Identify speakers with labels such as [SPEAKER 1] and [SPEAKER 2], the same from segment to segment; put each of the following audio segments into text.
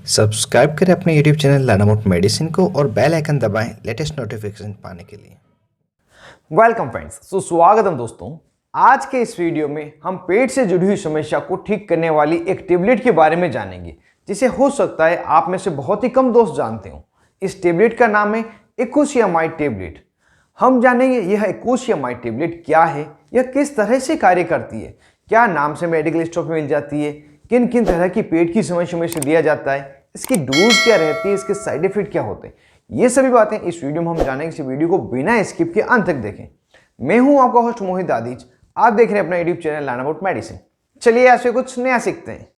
[SPEAKER 1] Subscribe करें अपने YouTube channel लानामोट medicine को और बेल आइकन दबाएं लेटेस्ट नोटिफिकेशन पाने के लिए।
[SPEAKER 2] वेलकम फ्रेंड्स, स्वागतम दोस्तों। आज के इस वीडियो में हम पेट से जुड़ी हुई समस्या को ठीक करने वाली एक टेबलेट के बारे में जानेंगे, जिसे हो सकता है आप में से बहुत ही कम दोस्त जानते हो। इस टेबलेट का नाम है इकोसियामाइड टेबलेट। हम जानेंगे यह इकोसियामाइड टेबलेट क्या है, यह किस तरह से कार्य करती है, क्या नाम से मेडिकल स्टोर में मिल जाती है, किन किन तरह की पेट की समस्या में इसे दिया जाता है, इसकी डोज क्या रहती है, इसके साइड इफेक्ट क्या होते हैं, ये सभी बातें इस वीडियो में हम जानेंगे। इस वीडियो को बिना स्किप के अंत तक देखें। मैं हूं आपका होस्ट मोहित आदिज, आप देख रहे हैं अपना YouTube channel learn about medicine. चलिए आज से कुछ नया सीखते हैं।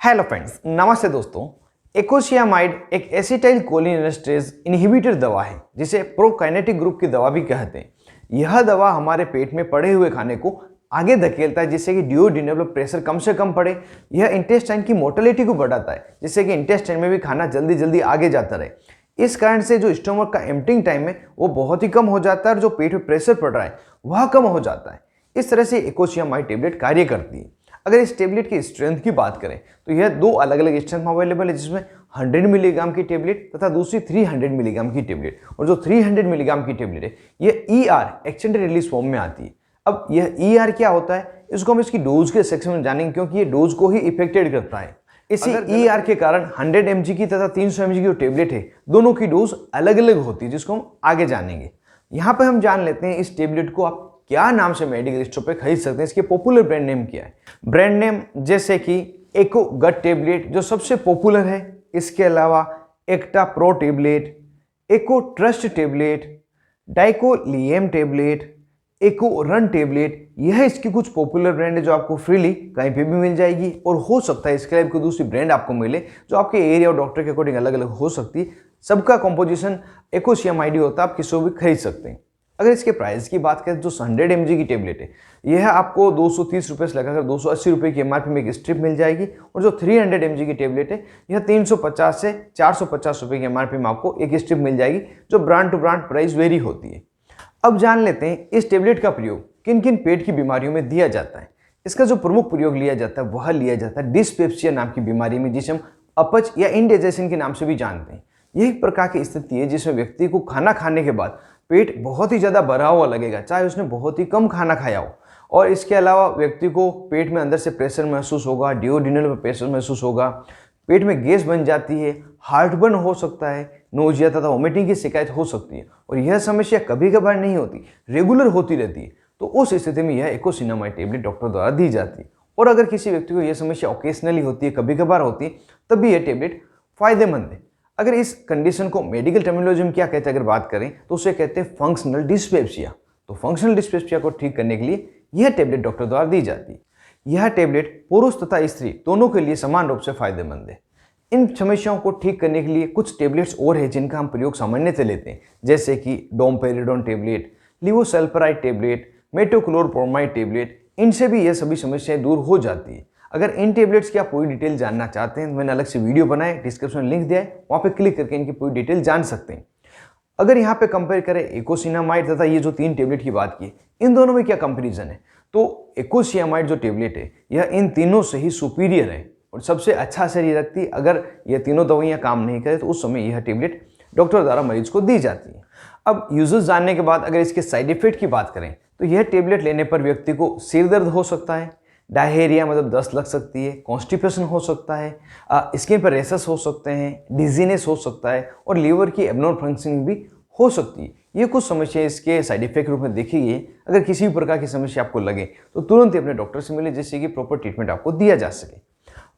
[SPEAKER 2] हेलो फ्रेंड्स, नमस्ते दोस्तों। इकोसियामाइड एक एसिटाइल कोलिनेस्टरेज इनहिबिटर दवा है, जिसे प्रोकाइनेटिक ग्रुप की दवा भी कहते हैं। यह दवा हमारे पेट में पड़े हुए खाने को आगे धकेलता है, जिससे कि डिओडिनल प्रेशर कम से कम पड़े। यह इंटेस्टाइन की मोटिलिटी को बढ़ाता है, जिससे कि इंटेस्टाइन में भी खाना जल्दी जल्दी आगे जाता रहे। इस कारण से जो स्टोमक का एम्प्टिंग टाइम है वो बहुत ही कम हो जाता है और जो पेट में प्रेशर पड़ रहा है वह कम हो जाता है। इस तरह से इकोसियामाइड टेबलेट कार्य करती है। अगर इस टेबलेट की स्ट्रेंथ की बात करें तो यह दो अलग अलग स्ट्रेंथ में अवेलेबल है, जिसमें 100 मिलीग्राम की टेबलेट तथा दूसरी 300 मिलीग्राम की टेबलेट। और जो 300 मिलीग्राम की टेबलेट है यह ER एक्सटेंडेड रिलीज फॉर्म में आती है। अब यह ER क्या होता है, इसको हम इसकी डोज के सेक्शन में जानेंगे, क्योंकि ये डोज को ही इफेक्टेड करता है। इसी ER के कारण 100 mg की तथा 300 mg की जो टेबलेट है दोनों की डोज अलग अलग होती है, जिसको हम आगे जानेंगे। यहाँ पे हम जान लेते हैं इस टेबलेट को आप क्या नाम से मेडिकल स्टोर पे खरीद सकते हैं, इसके पॉपुलर ब्रांड नेम क्या है। ब्रांड नेम जैसे कि एको गट टेबलेट जो सबसे पॉपुलर है, इसके अलावा एक्टा प्रो टेबलेट, एको ट्रस्ट टेबलेट, डाइकोलियम टेबलेट, एको रन टेबलेट, यह इसकी कुछ पॉपुलर ब्रांड है जो आपको फ्रीली कहीं पे भी मिल जाएगी। और हो सकता है इसके अलावा कोई दूसरी ब्रांड आपको मिले जो आपके एरिया और डॉक्टर के अकॉर्डिंग अलग अलग हो सकती है। सबका कॉम्पोजिशन इकोसियामाइड होता है, आप किसी को भी खरीद सकते हैं। अगर इसके प्राइस की बात करें तो 100 mg की टेबलेट है, यह आपको 230 रुपये से लगाकर 280 रुपये की MRP में एक स्ट्रिप मिल जाएगी। और जो 300 mg की टेबलेट है यह 350 से 450 रुपये की MRP में आपको एक स्ट्रिप मिल जाएगी, जो brand to brand price vary होती है। अब जान लेते हैं इस टेबलेट का प्रयोग किन किन पेट की बीमारियों में दिया जाता है। इसका जो प्रमुख प्रयोग लिया जाता है वह लिया जाता है डिस्पेप्सिया नाम की बीमारी में, जिसे हम अपच या इंडाइजेशन के नाम से भी जानते हैं। यह एक प्रकार की स्थिति है जिसमें व्यक्ति को खाना खाने के बाद पेट बहुत ही ज़्यादा भरा हुआ लगेगा, चाहे उसने बहुत ही कम खाना खाया हो। और इसके अलावा व्यक्ति को पेट में अंदर से प्रेशर महसूस होगा, डिओडिनल में प्रेशर महसूस होगा, पेट में गैस बन जाती है, हार्टबर्न हो सकता है, नोजिया तथा वोमिटिंग की शिकायत हो सकती है। और यह समस्या कभी कभार नहीं होती, रेगुलर होती रहती है। तो उस स्थिति में यह इकोसियामाइड टेबलेट डॉक्टर द्वारा दी जाती है। और अगर किसी व्यक्ति को यह समस्या ओकेजनली होती है, कभी कभार होती है, तब भी यह टेबलेट फायदेमंद है। अगर इस कंडीशन को मेडिकल टर्मिनोलॉजी में क्या कहते हैं अगर बात करें तो उसे कहते हैं फंक्शनल डिस्पेप्सिया। तो फंक्शनल डिस्पेप्सिया को ठीक करने के लिए यह टेबलेट डॉक्टर द्वारा दी जाती है। यह टेबलेट पुरुष तथा स्त्री दोनों के लिए समान रूप से फायदेमंद है। इन समस्याओं को ठीक करने के लिए कुछ टेबलेट्स और है जिनका हम प्रयोग सामान्यतः लेते हैं, जैसे कि डोमपेरिडोन टेबलेट, लिवोसल्फराइड टेबलेट, मेटोक्लोरोप्रोमाइड टेबलेट। इनसे भी यह सभी समस्याएं दूर हो जाती है। अगर इन टेबलेट्स की आप पूरी डिटेल जानना चाहते हैं तो मैंने अलग से वीडियो बनाए, डिस्क्रिप्शन में लिंक दिया है, वहाँ पे क्लिक करके इनकी पूरी डिटेल जान सकते हैं। अगर यहाँ पे कंपेयर करें इकोसियामाइड तथा ये जो 3 टेबलेट की बात की, इन दोनों में क्या कंपेरिजन है, तो इकोसियामाइड जो टेबलेट है यह इन तीनों से ही सुपीरियर है और सबसे अच्छा असर ये रखती है। अगर ये तीनों दवाइयाँ काम नहीं करें तो उस समय यह टेबलेट डॉक्टर द्वारा मरीज को दी जाती है। अब यूजेस जानने के बाद अगर इसके साइड इफेक्ट की बात करें तो यह टेबलेट लेने पर व्यक्ति को सिर दर्द हो सकता है, डायरिया मतलब दस्त लग सकती है, कॉन्स्टिपेशन हो सकता है, स्किन पर रेशेस हो सकते हैं, डिजीनेस हो सकता है और लीवर की एबनॉर्मल फंक्शनिंग भी हो सकती है। ये कुछ समस्या इसके साइड इफेक्ट रूप में देखी गई है। अगर किसी भी प्रकार की समस्या आपको लगे तो तुरंत ही अपने डॉक्टर से मिले, जिससे कि प्रॉपर ट्रीटमेंट आपको दिया जा सके।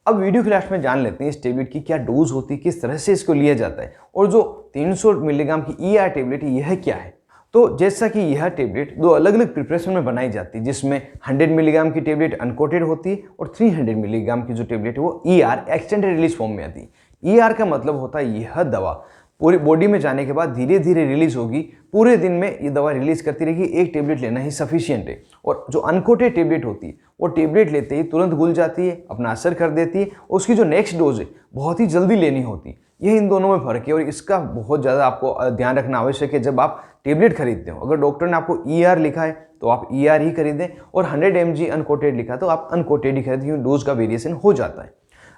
[SPEAKER 2] अब वीडियो के लास्ट में जान लेते हैं इस टेबलेट की क्या डोज होती है, किस तरह से इसको लिया जाता है, और जो 300 मिलीग्राम की ER टेबलेट है यह क्या है। तो जैसा कि यह टेबलेट दो अलग अलग प्रिपरेशन में बनाई जाती है, जिसमें 100 मिलीग्राम की टेबलेट अनकोटेड होती है और 300 मिलीग्राम की जो टेबलेट है वो ER एक्सटेंडेड रिलीज फॉर्म में आती है। ER का मतलब होता है यह दवा पूरी बॉडी में जाने के बाद धीरे धीरे रिलीज होगी, पूरे दिन में ये दवा रिलीज करती रहेगी, एक टेबलेट लेना ही सफिशियंट है। और जो अनकोटेड टेबलेट होती है वो टेबलेट लेते ही तुरंत घुल जाती है, अपना असर कर देती है, उसकी जो नेक्स्ट डोज है बहुत ही जल्दी लेनी होती है। ये इन दोनों में फ़र्क है और इसका बहुत ज़्यादा आपको ध्यान रखना आवश्यक है जब आप टेबलेट खरीदते हो। अगर डॉक्टर ने आपको ER लिखा है तो आप ER ही खरीदें और 100 mg अनकोटेड लिखा तो आप अनकोटेड ही खरीदें, क्योंकि डोज का वेरिएशन हो जाता है।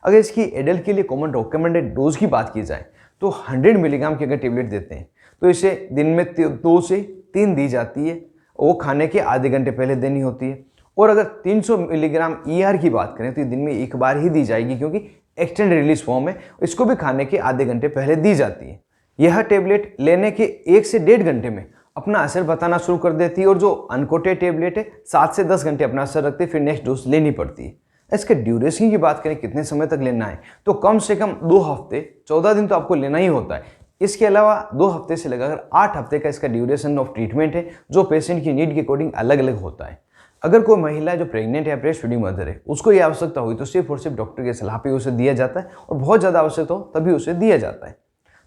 [SPEAKER 2] अगर इसकी एडल्ट के लिए कॉमन रिकमेंडेड डोज की बात की जाए तो 100 मिलीग्राम की अगर टेबलेट देते हैं तो इसे दिन में 2 से 3 दी जाती है, वो खाने के आधे घंटे पहले देनी होती है। और अगर 300 मिलीग्राम ER की बात करें तो ये दिन में एक बार ही दी जाएगी, क्योंकि एक्सटेंड रिलीज फॉर्म है, इसको भी खाने के आधे घंटे पहले दी जाती है। यह टेबलेट लेने के 1 से 1.5 घंटे में अपना असर बताना शुरू कर देती है और जो अनकोटेड टेबलेट है 7 से 10 घंटे अपना असर रखती है, फिर नेक्स्ट डोज लेनी पड़ती है। इसके ड्यूरेशन की बात करें कितने समय तक लेना है तो कम से कम 2 हफ्ते 14 दिन तो आपको लेना ही होता है। इसके अलावा 2 हफ्ते से लेकर 8 हफ्ते का इसका ड्यूरेशन ऑफ ट्रीटमेंट है, जो पेशेंट की नीड के अकॉर्डिंग अलग अलग होता है। अगर कोई महिला जो प्रेग्नेंट है, ब्रेस्ट फीडिंग मदर है, उसको ये आवश्यकता हुई तो सिर्फ और सिर्फ डॉक्टर की सलाह पे उसे दिया जाता है और बहुत ज़्यादा आवश्यकता हो तभी उसे दिया जाता है।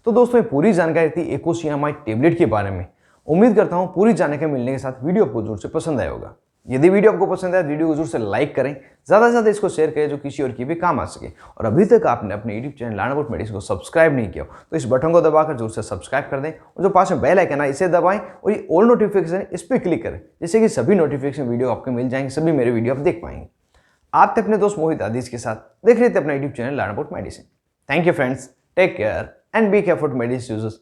[SPEAKER 2] तो दोस्तों ये पूरी जानकारी थी एकोसियामाइड टेबलेट के बारे में। उम्मीद करता हूँ पूरी जानकारी मिलने के साथ वीडियो आपको जरूर से पसंद आया होगा। यदि वीडियो आपको पसंद आया वीडियो को जरूर से लाइक करें, ज़्यादा से ज़्यादा इसको शेयर करें जो किसी और की भी काम आ सके। और अभी तक आपने अपने YouTube channel learn about medicine को सब्सक्राइब नहीं किया तो इस बटन को दबाकर जरूर से सब्सक्राइब कर दें और जो पास में बेल आइकन है इसे दबाएं और ये ऑल नोटिफिकेशन इस पर क्लिक करें, जिससे कि सभी नोटिफिकेशन वीडियो आपको मिल जाएंगे, सभी मेरे वीडियो आप देख पाएंगे। आप थे अपने दोस्त मोहित आदिश के साथ देख रहे थे अपना YouTube channel learn about medicine. Thank you friends, take care and be careful medicine users.